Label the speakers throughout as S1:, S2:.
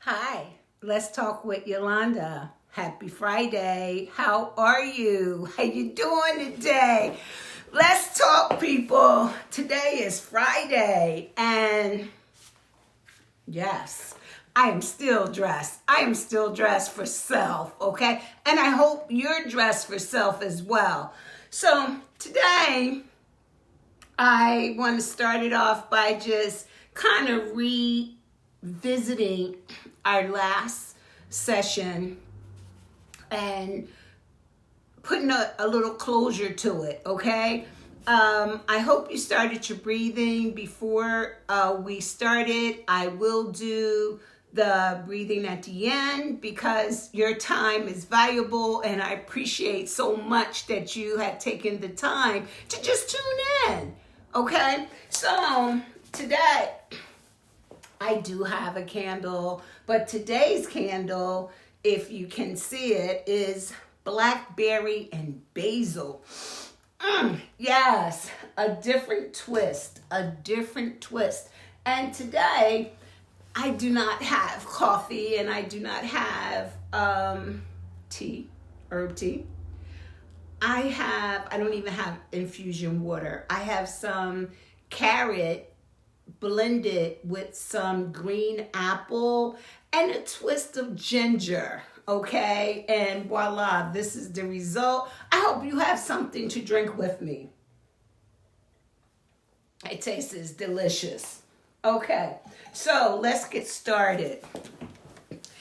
S1: Hi, let's talk with Yolanda. Happy Friday. How are you? How you doing today? Let's talk, people. Today is Friday, and yes, I am still dressed. I am still dressed for self, okay? And I hope you're dressed for self as well. So today, I want to start it off by just kind of revisiting our last session and putting a little closure to it, okay? I hope you started your breathing before we started. I will do the breathing at the end because your time is valuable, and I appreciate so much that you have taken the time to just tune in, okay? So today, I do have a candle, but today's candle, if you can see it, is blackberry and basil. Yes, a different twist. And today, I do not have coffee and I do not have tea, herb tea. I don't even have infusion water. I have some carrot blended with some green apple and a twist of ginger, okay? And voila, this is the result. I hope you have something to drink with me. It tastes delicious. Okay, so let's get started.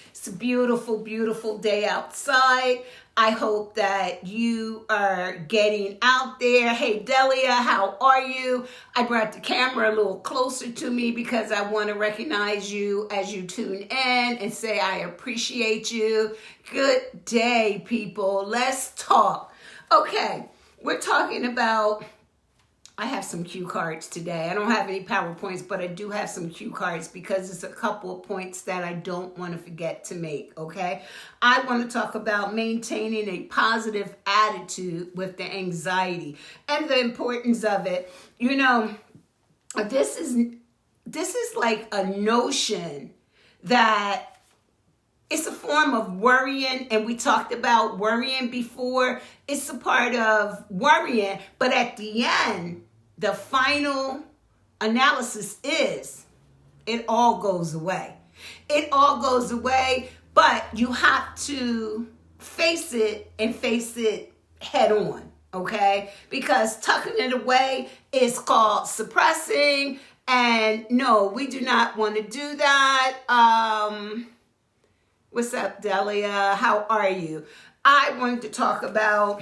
S1: It's a beautiful, beautiful day outside. I hope that you are getting out there. Hey, Delia, how are you? I brought the camera a little closer to me because I want to recognize you as you tune in and say I appreciate you. Good day, people. Let's talk. Okay, we're talking about, I have some cue cards today. I don't have any PowerPoints, but I do have some cue cards because it's a couple of points that I don't want to forget to make, okay? I want to talk about maintaining a positive attitude with the anxiety and the importance of it. You know, this is like a notion that it's a form of worrying, and we talked about worrying before. It's a part of worrying, but at the end, the final analysis is it all goes away. It all goes away, but you have to face it and face it head on, okay? Because tucking it away is called suppressing, and no, we do not want to do that. What's up, Delia? How are you? I wanted to talk about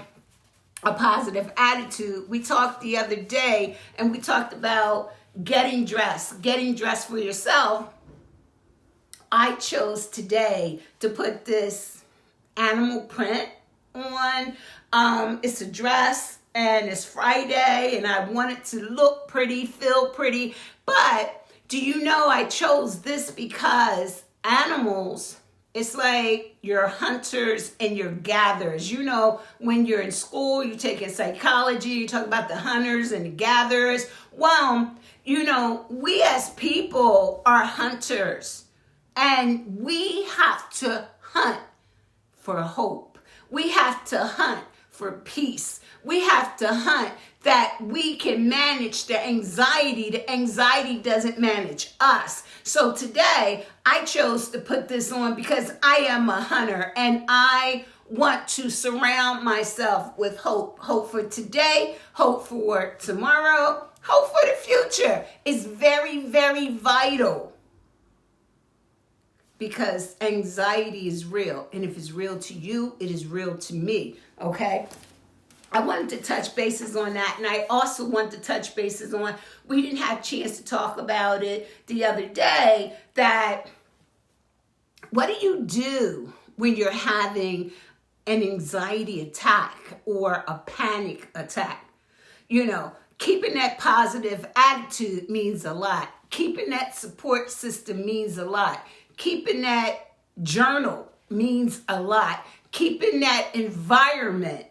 S1: a positive attitude. We talked the other day and we talked about getting dressed for yourself. I chose today to put this animal print on. It's a dress and it's Friday and I want it to look pretty, feel pretty. But do you know I chose this because animals, it's like your hunters and your gatherers. You know, when you're in school, you're taking psychology, you talk about the hunters and the gatherers. Well, you know, we as people are hunters, and we have to hunt for hope. We have to hunt for peace. We have to hunt that we can manage the anxiety. The anxiety doesn't manage us. So today, I chose to put this on because I am a hunter and I want to surround myself with hope. Hope for today, hope for tomorrow, hope for the future. It's very, very vital because anxiety is real. And if it's real to you, it is real to me, okay? I wanted to touch bases on that, and I also want to touch bases on, we didn't have a chance to talk about it the other day, that what do you do when you're having an anxiety attack or a panic attack? You know, keeping that positive attitude means a lot. Keeping that support system means a lot. Keeping that journal means a lot. Keeping that environment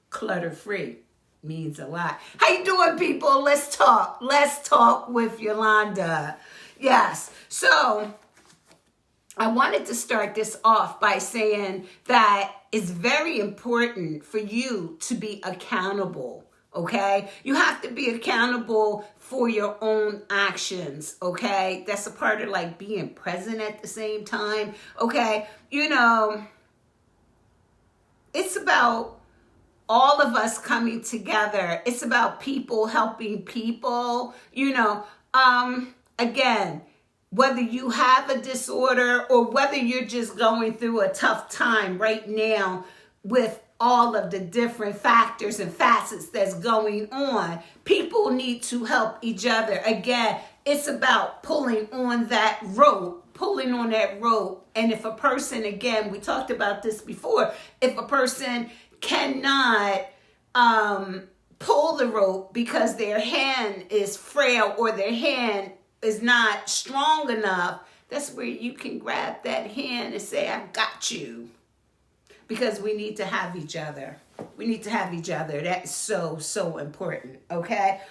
S1: clutter-free means a lot. How you doing, people? Let's talk. Let's talk with Yolanda. Yes. So I wanted to start this off by saying that it's very important for you to be accountable, okay? You have to be accountable for your own actions, okay? That's a part of like being present at the same time, okay? You know, it's about all of us coming together. It's about people helping people, you know. Again, whether you have a disorder or whether you're just going through a tough time right now with all of the different factors and facets that's going on, people need to help each other. Again, it's about pulling on that rope. And if a person, again, we talked about this before, if a person cannot pull the rope because their hand is frail or their hand is not strong enough, that's where you can grab that hand and say, I've got you. Because we need to have each other. We need to have each other. That's so, so important, okay?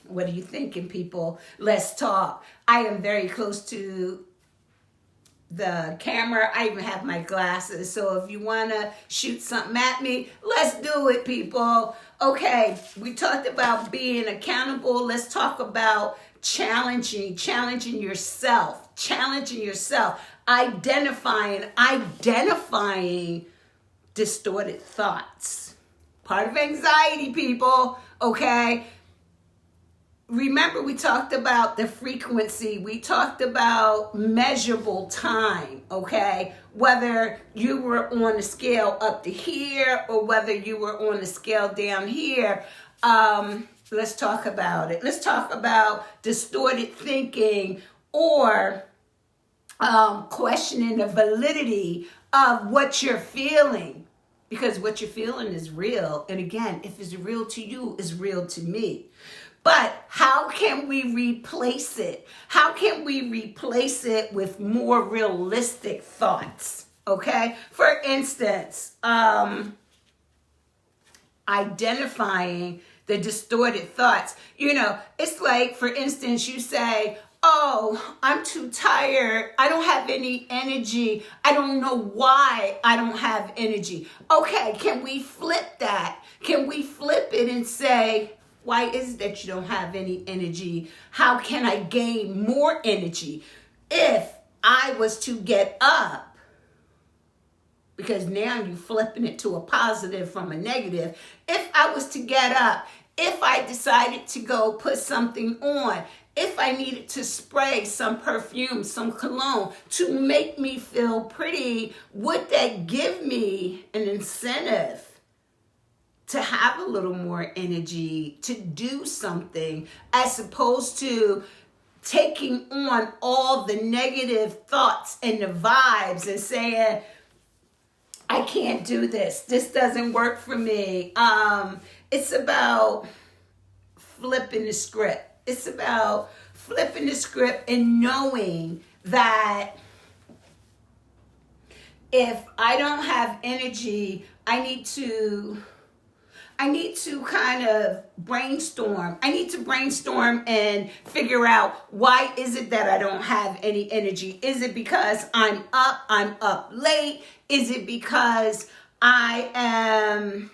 S1: What are you thinking, people? Let's talk. I am very close to the camera. I even have my glasses. So if you want to shoot something at me, let's do it, people. Okay, we talked about being accountable. Let's talk about challenging yourself. Identifying distorted thoughts. Part of anxiety, people, okay? Remember, we talked about the frequency. We talked about measurable time, okay? Whether you were on a scale up to here or whether you were on a scale down here. Let's talk about it. Let's talk about distorted thinking or questioning the validity of what you're feeling. Because what you're feeling is real. And again, if it's real to you, it's real to me. But how can we replace it? How can we replace it with more realistic thoughts? Okay? For instance, identifying the distorted thoughts. You know, it's like, for instance, you say, oh, I'm too tired. I don't have any energy. I don't know why I don't have energy. Okay, can we flip that? Can we flip it and say, why is it that you don't have any energy? How can I gain more energy? If I was to get up, because now you're flipping it to a positive from a negative. If I was to get up, if I decided to go put something on, if I needed to spray some perfume, some cologne to make me feel pretty, would that give me an incentive to have a little more energy, to do something, as opposed to taking on all the negative thoughts and the vibes and saying, I can't do this. This doesn't work for me. It's about flipping the script. It's about flipping the script and knowing that if I don't have energy, I need to kind of brainstorm. I need to brainstorm and figure out, why is it that I don't have any energy? Is it because I'm up late? Is it because I am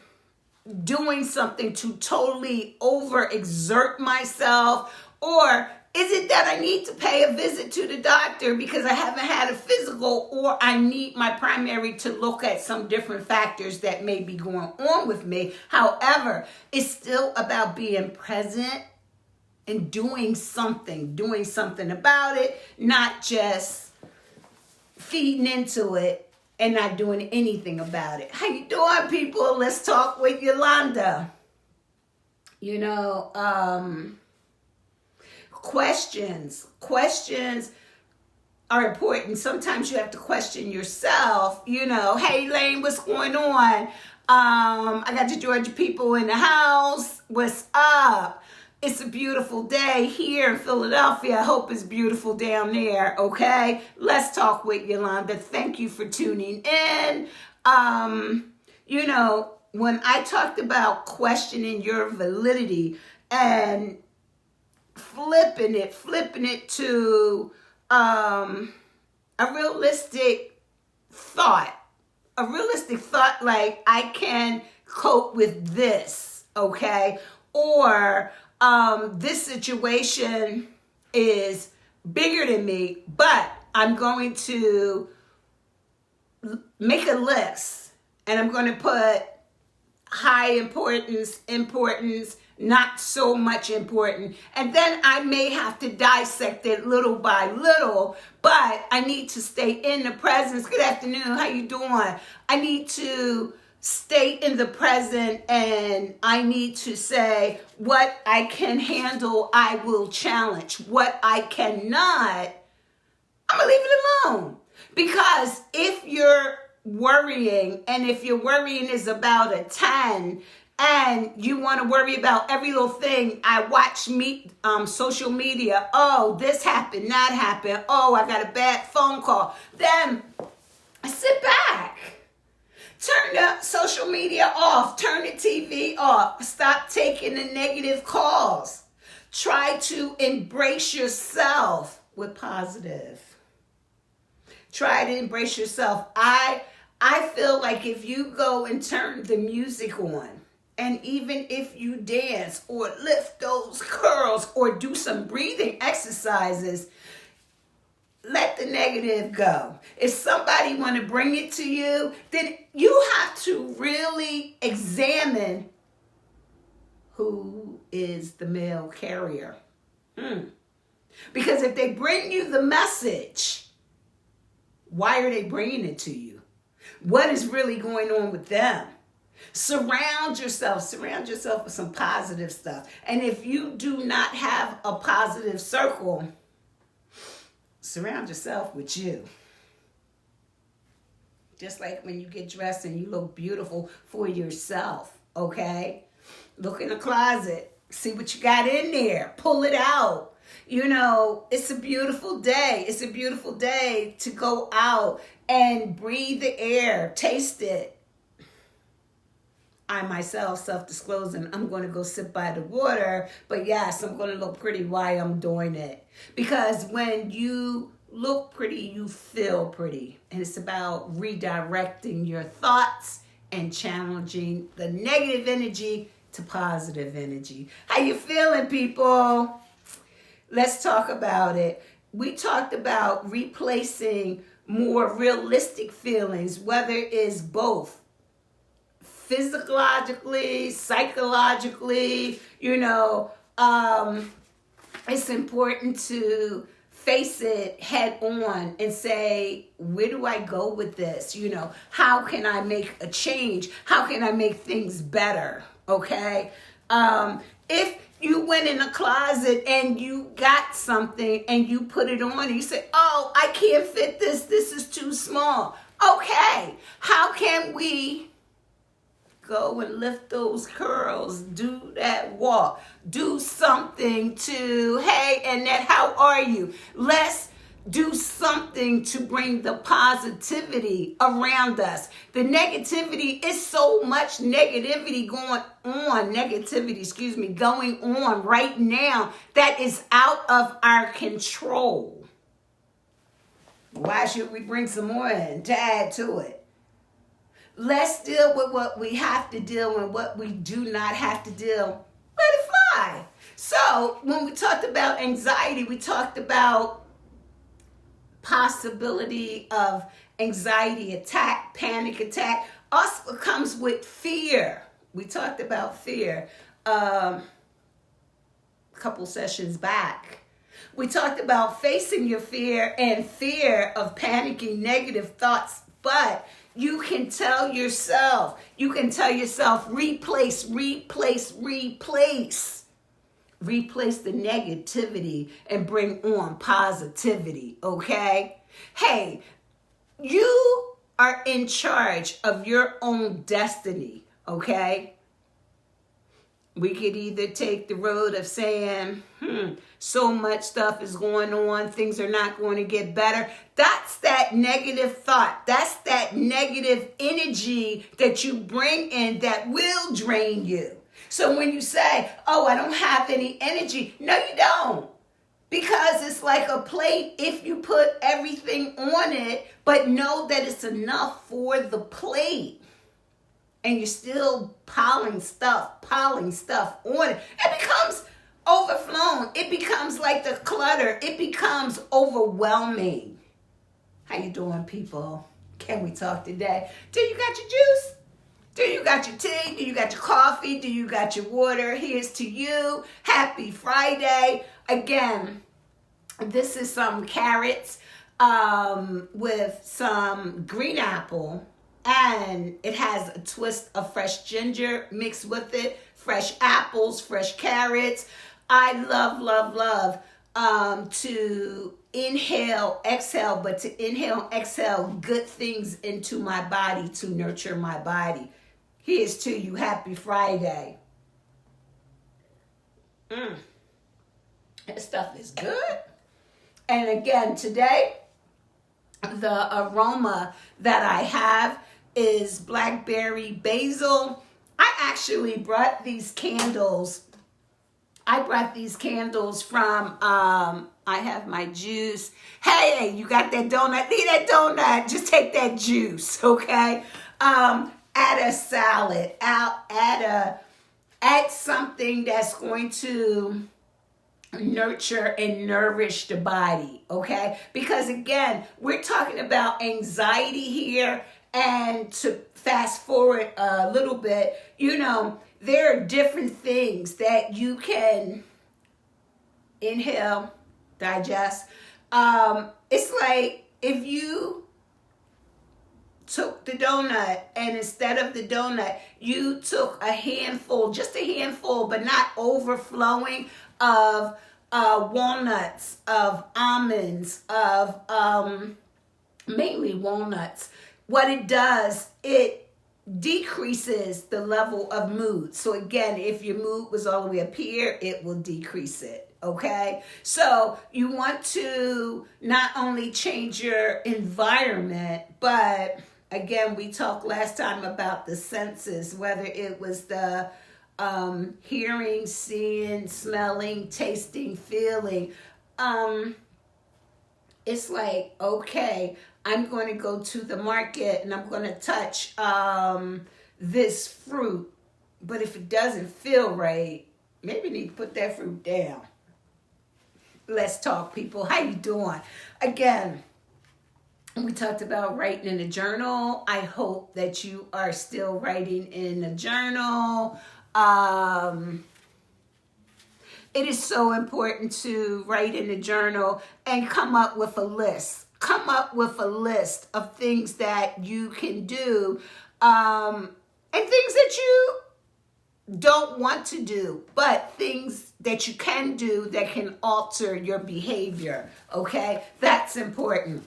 S1: doing something to totally overexert myself? Or is it that I need to pay a visit to the doctor because I haven't had a physical, or I need my primary to look at some different factors that may be going on with me? However, it's still about being present and doing something about it, not just feeding into it and not doing anything about it. How you doing, people? Let's talk with Yolanda. You know, questions are important. Sometimes you have to question yourself. You know, hey, Lane, what's going on? I got the Georgia people in the house. What's up? It's a beautiful day here in Philadelphia. I hope it's beautiful down there, okay? Let's talk with Yolanda. Thank you for tuning in. You know, when I talked about questioning your validity and flipping it to a realistic thought. A realistic thought like, I can cope with this, okay? Or this situation is bigger than me, but I'm going to make a list and I'm going to put high importance, not so much important. And then I may have to dissect it little by little, but I need to stay in the presence. Good afternoon. How you doing? I need to stay in the present, and I need to say what I can handle, I will challenge. What I cannot, I'm going to leave it alone. Because if you're worrying, and if your worrying is about a 10, and you want to worry about every little thing, I watch social media. Oh, this happened, that happened. Oh, I got a bad phone call. Then I sit back. Turn the social media off. Turn the TV off. Stop taking the negative calls. Try to embrace yourself with positive. Try to embrace yourself. I feel like if you go and turn the music on, and even if you dance or lift those curls or do some breathing exercises, let the negative go. If somebody want to bring it to you, then you have to really examine who is the mail carrier. Because if they bring you the message, why are they bringing it to you? What is really going on with them? Surround yourself with some positive stuff. And if you do not have a positive circle, surround yourself with you. Just like when you get dressed and you look beautiful for yourself, okay? Look in the closet. See what you got in there. Pull it out. You know, it's a beautiful day. It's a beautiful day to go out and breathe the air. Taste it. I myself, self-disclosing, I'm going to go sit by the water. But yes, I'm going to look pretty while I'm doing it. Because when you look pretty, you feel pretty. And it's about redirecting your thoughts and challenging the negative energy to positive energy. How you feeling, people? Let's talk about it. We talked about replacing more realistic feelings, whether it's both physiologically, psychologically, it's important to face it head on and say, where do I go with this? How can I make a change? How can I make things better? Okay. If you went in a closet and you got something and you put it on and you say, oh, I can't fit this. This is too small. Okay. How can we go and lift those curls, do that walk, do something to, hey, Annette, how are you? Let's do something to bring the positivity around us. The negativity is so much negativity going on right now that is out of our control. Why should we bring some more in to add to it? Let's deal with what we have to deal and what we do not have to deal. Let it fly. So when we talked about anxiety, we talked about possibility of anxiety attack, panic attack. Also comes with fear. We talked about fear a couple sessions back. We talked about facing your fear and fear of panicking, negative thoughts, but you can tell yourself, replace. Replace the negativity and bring on positivity, okay? Hey, you are in charge of your own destiny, okay? We could either take the road of saying, so much stuff is going on, things are not going to get better. That's that negative thought. That's that negative energy that you bring in that will drain you. So when you say, oh, I don't have any energy, no, you don't. Because it's like a plate if you put everything on it, but know that it's enough for the plate. And you're still piling stuff on it. It becomes overflown. It becomes like the clutter. It becomes overwhelming. How you doing, people? Can we talk today? Do you got your juice? Do you got your tea? Do you got your coffee? Do you got your water? Here's to you. Happy Friday. Again, this is some carrots with some green apple. And it has a twist of fresh ginger mixed with it, fresh apples, fresh carrots. I love to inhale, exhale, but to inhale and exhale good things into my body to nurture my body. Here's to you. Happy Friday. This stuff is good. And again, today, the aroma that I have is blackberry basil. I actually brought these candles. I brought these candles from, I have my juice. Hey, you got that donut? Need that donut? Just take that juice, okay? Add a salad, add something that's going to nurture and nourish the body, okay? Because again, we're talking about anxiety here, and to fast forward a little bit, there are different things that you can inhale, digest. It's like if you took the donut and instead of the donut, you took a handful, just a handful, but not overflowing, of walnuts, of almonds, of mainly walnuts. What it does, it decreases the level of mood. So again, if your mood was all the way up here, it will decrease it, okay? So you want to not only change your environment, but again, we talked last time about the senses, whether it was the hearing, seeing, smelling, tasting, feeling. It's like, okay, I'm going to go to the market and I'm going to touch this fruit. But if it doesn't feel right, maybe you need to put that fruit down. Let's talk, people. How you doing? Again, we talked about writing in a journal. I hope that you are still writing in a journal. It is so important to write in a journal and come up with a list. Come up with a list of things that you can do and things that you don't want to do, but things that you can do that can alter your behavior, okay? That's important.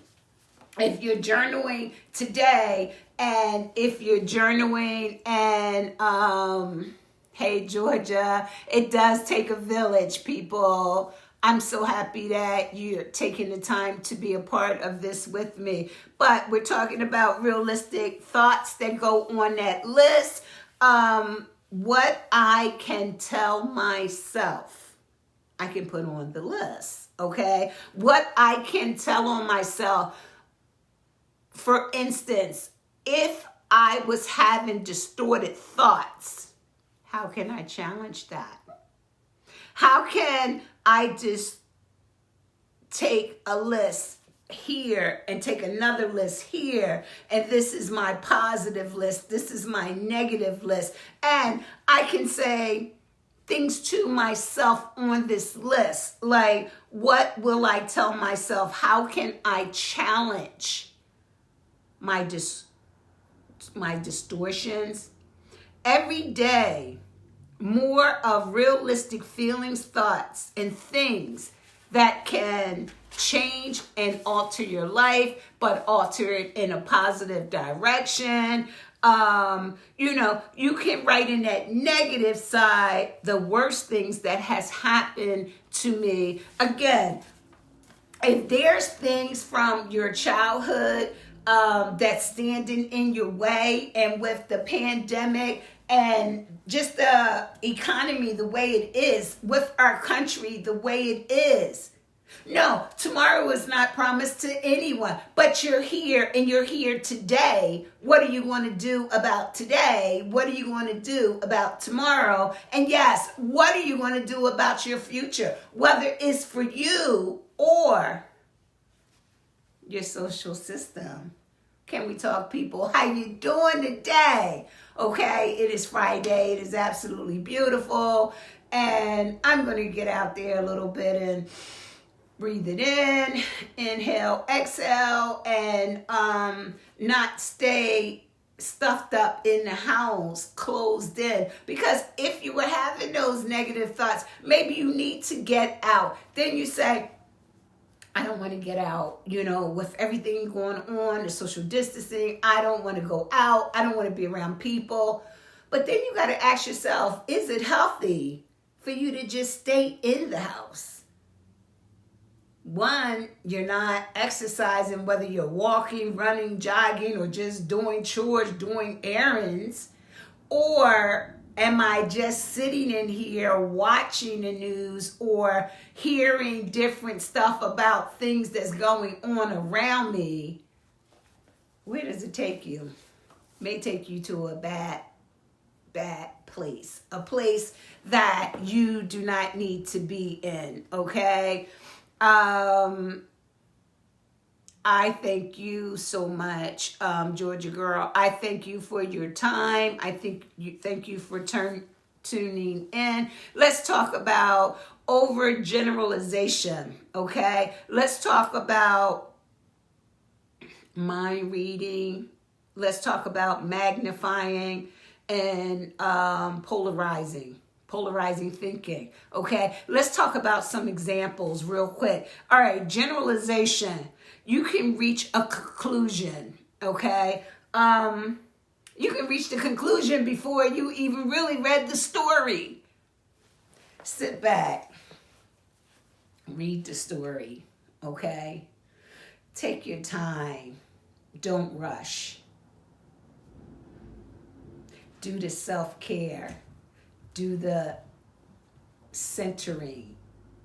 S1: If you're journaling today and if you're journaling and, hey, Georgia, it does take a village, people. I'm so happy that you're taking the time to be a part of this with me. But we're talking about realistic thoughts that go on that list. What I can tell myself, I can put on the list, okay? What I can tell on myself. For instance, if I was having distorted thoughts, how can I challenge that? How can I just take a list here and take another list here, and this is my positive list, this is my negative list, and I can say things to myself on this list, like what will I tell myself? How can I challenge my distortions? Every day, more of realistic feelings, thoughts, and things that can change and alter your life, but alter it in a positive direction. You can write in that negative side, the worst things that has happened to me. Again, if there's things from your childhood that's standing in your way, and with the pandemic and just the economy the way it is, with our country the way it is, No, tomorrow is not promised to anyone, but you're here and you're here today. What are you going to do about today? What are you going to do about tomorrow? And yes, what are you going to do about your future? Whether it's for you or your social system. Can we talk, people? How you doing today? Okay, it is Friday. It is absolutely beautiful. And I'm going to get out there a little bit and breathe it in, inhale, exhale, and not stay stuffed up in the house, closed in. Because if you were having those negative thoughts, maybe you need to get out. Then you say, I don't want to get out, with everything going on, the social distancing. I don't want to go out. I don't want to be around people. But then you got to ask yourself, is it healthy for you to just stay in the house? One, you're not exercising, whether you're walking, running, jogging, or just doing chores, doing errands. Or am I just sitting in here watching the news or hearing different stuff about things that's going on around me? Where does it take you? It may take you to a bad place. A place that you do not need to be in, okay? I thank you so much, Georgia girl. I thank you for your time. Thank you for tuning in. Let's talk about overgeneralization, okay? Let's talk about mind reading. Let's talk about magnifying and polarizing thinking, okay? Let's talk about some examples real quick. All right, generalization. You can reach a conclusion, okay? You can reach the conclusion before you even really read the story. Sit back, read the story, okay? Take your time. Don't rush. Do the self-care. Do the centering,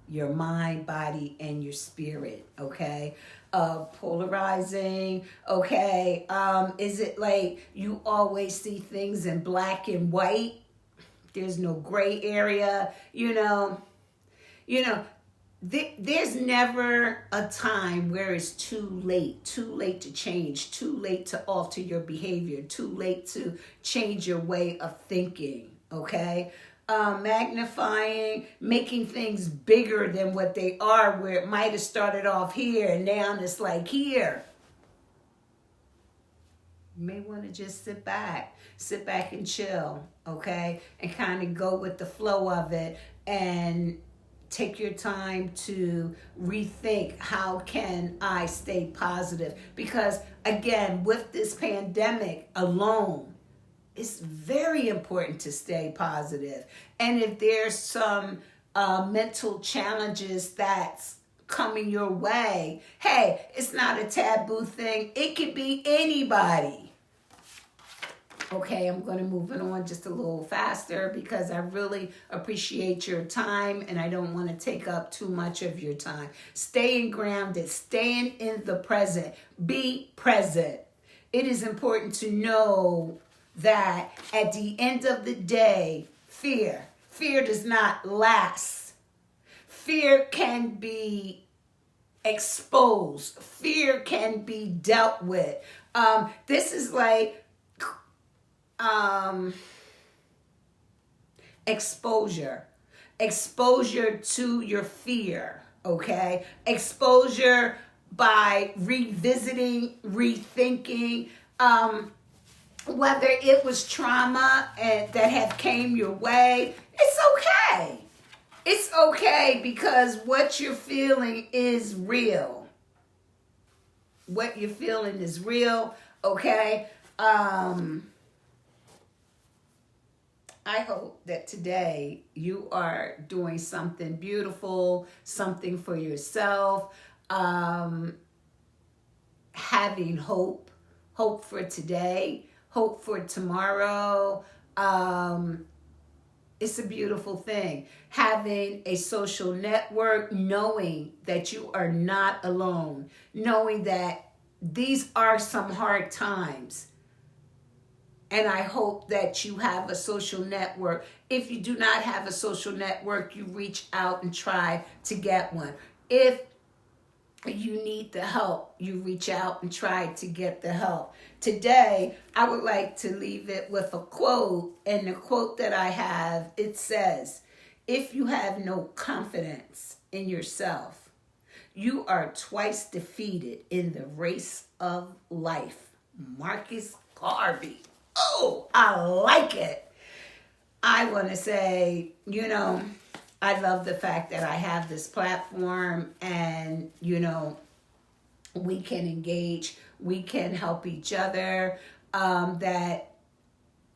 S1: your mind, body, and your spirit, okay? Polarizing, okay? Is it like you always see things in black and white? There's no gray area, there's never a time where it's too late to change, too late to alter your behavior, too late to change your way of thinking. Okay, magnifying, making things bigger than what they are, where it might have started off here and now it's like here. You may want to just sit back and chill, okay, and kind of go with the flow of it and take your time to rethink, how can I stay positive? Because again, with this pandemic alone, it's very important to stay positive. And if there's some mental challenges that's coming your way, hey, it's not a taboo thing. It could be anybody. Okay, I'm going to move it on just a little faster because I really appreciate your time and I don't want to take up too much of your time. Staying grounded, staying in the present, be present. It is important to know that at the end of the day, fear does not last. Fear can be exposed. Fear can be dealt with. This is like exposure to your fear, okay? Exposure by revisiting, rethinking, whether it was trauma that have came your way. It's okay. It's okay because what you're feeling is real. What you're feeling is real, okay? I hope that today you are doing something beautiful, something for yourself, having hope for today, hope for tomorrow, It's a beautiful thing. Having a social network, knowing that you are not alone, knowing that these are some hard times. And I hope that you have a social network. If you do not have a social network, you reach out and try to get one. If you need the help, you reach out and try to get the help. Today, I would like to leave it with a quote. And the quote that I have, it says, if you have no confidence in yourself, you are twice defeated in the race of life. Marcus Garvey. Oh, I like it. I want to say, I love the fact that I have this platform and, we can engage, we can help each other, that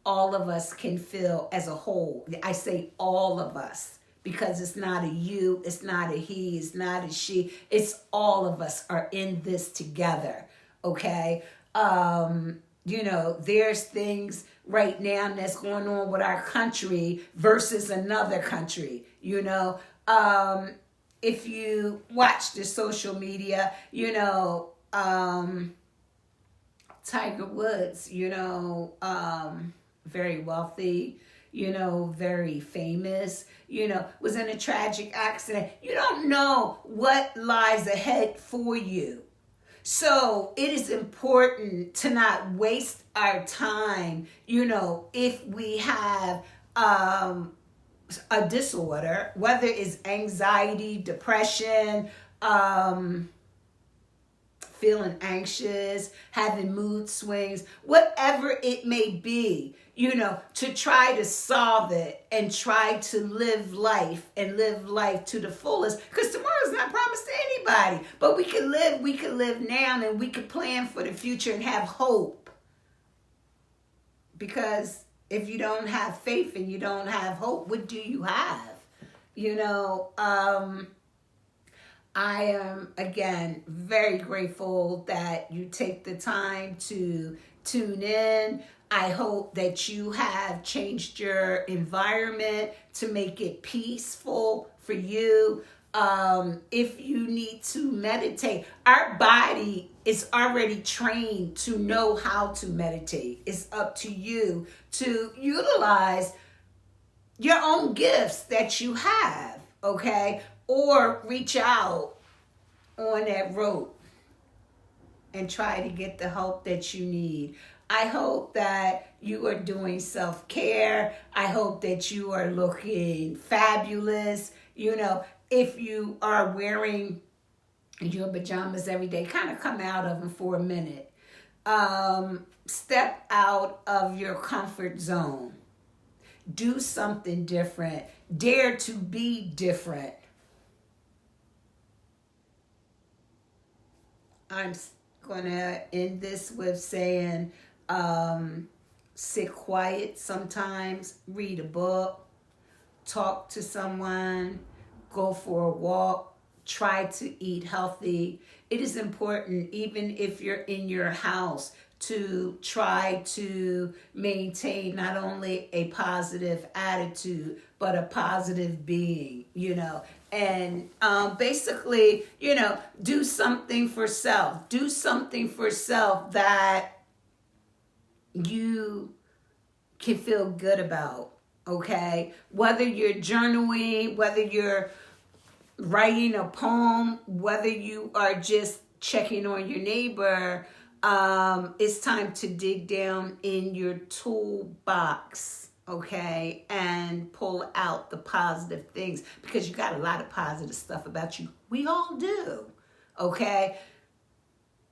S1: all of us can feel as a whole. I say all of us because it's not a you, it's not a he, it's not a she. It's all of us are in this together, okay? There's things right now that's going on with our country versus another country, if you watch the social media, Tiger Woods, very wealthy, very famous, was in a tragic accident. You don't know what lies ahead for you. So it is important to not waste our time, if we have a disorder, whether it's anxiety, depression, feeling anxious, having mood swings, whatever it may be, to try to solve it and try to live life to the fullest, because tomorrow's not promised to anybody. But we can live now, and we can plan for the future and have hope. Because if you don't have faith and you don't have hope, what do you have? I am, again, very grateful that you take the time to tune in. I hope that you have changed your environment to make it peaceful for you. If you need to meditate, our body is already trained to know how to meditate. It's up to you to utilize your own gifts that you have, okay? Or reach out on that rope and try to get the help that you need. I hope that you are doing self-care. I hope that you are looking fabulous. If you are wearing your pajamas every day, kind of come out of them for a minute. Step out of your comfort zone. Do something different. Dare to be different. I'm going to end this with saying, sit quiet sometimes, read a book, talk to someone, go for a walk, try to eat healthy. It is important, even if you're in your house, to try to maintain not only a positive attitude, but a positive being, and basically, do something for self. Do something for self that you can feel good about, okay? Whether you're journaling, whether you're writing a poem, whether you are just checking on your neighbor, it's time to dig down in your toolbox, okay, and pull out the positive things, because you got a lot of positive stuff about you. We all do, okay?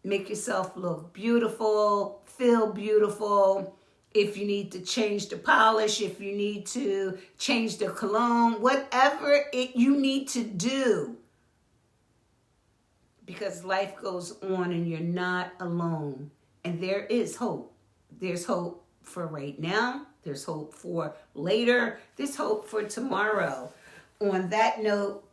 S1: Make yourself look beautiful, feel beautiful. If you need to change the polish, if you need to change the cologne, whatever you need to do, because life goes on and you're not alone. And there is hope. There's hope for right now. There's hope for later. There's hope for tomorrow. On that note,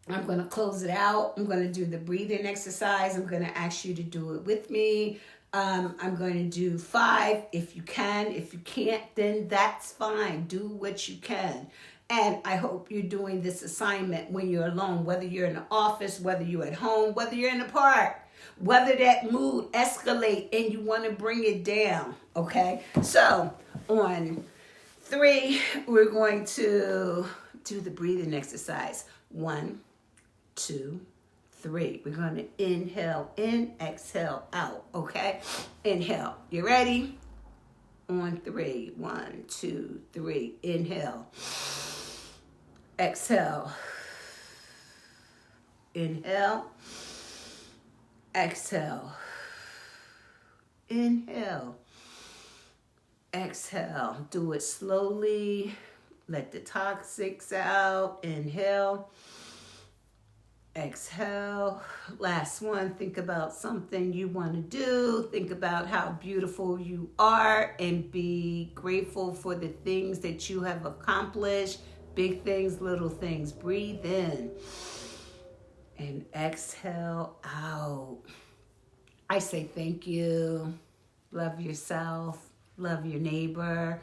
S1: I'm going to close it out. I'm going to do the breathing exercise. I'm going to ask you to do it with me. I'm going to do 5 if you can. If you can't, then that's fine. Do what you can. And I hope you're doing this assignment when you're alone, whether you're in the office, whether you're at home, whether you're in the park, whether that mood escalate and you want to bring it down, okay? So on 3, we're going to do the breathing exercise. 1, 2, 3. We're going to inhale in, exhale out, okay? Inhale. You ready? On 3. 1, 2, 3. Inhale. Exhale. Inhale. Exhale. Inhale. Exhale. Do it slowly. Let the toxics out. Inhale. Exhale. Last one. Think about something you want to do. Think about how beautiful you are and be grateful for the things that you have accomplished. Big things, little things. Breathe in and exhale out. I say thank you. Love yourself. Love your neighbor.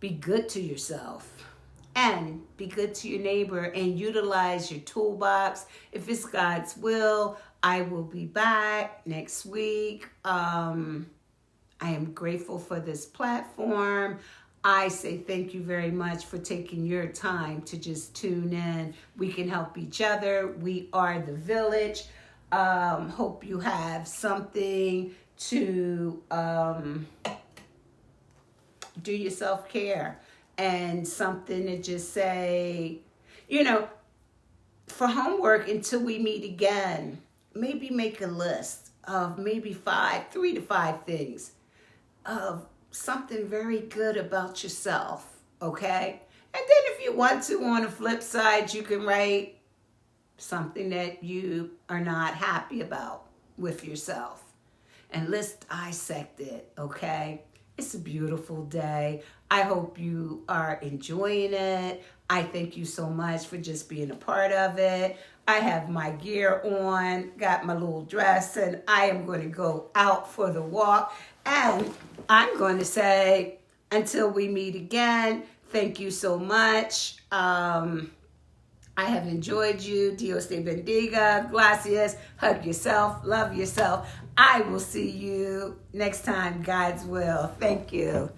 S1: Be good to yourself. And be good to your neighbor and utilize your toolbox. If it's God's will, I will be back next week. I am grateful for this platform. I say thank you very much for taking your time to just tune in. We can help each other. We are the village. Hope you have something to do your self-care and something to just say, for homework until we meet again, maybe make a list of maybe 3 to 5 things of something very good about yourself, okay? And then if you want to, on the flip side, you can write something that you are not happy about with yourself. And let's dissect it, okay? It's a beautiful day. I hope you are enjoying it. I thank you so much for just being a part of it. I have my gear on, got my little dress, and I am going to go out for the walk. And I'm going to say, until we meet again, thank you so much. I have enjoyed you. Dios te bendiga. Gracias. Hug yourself. Love yourself. I will see you next time, God's will. Thank you.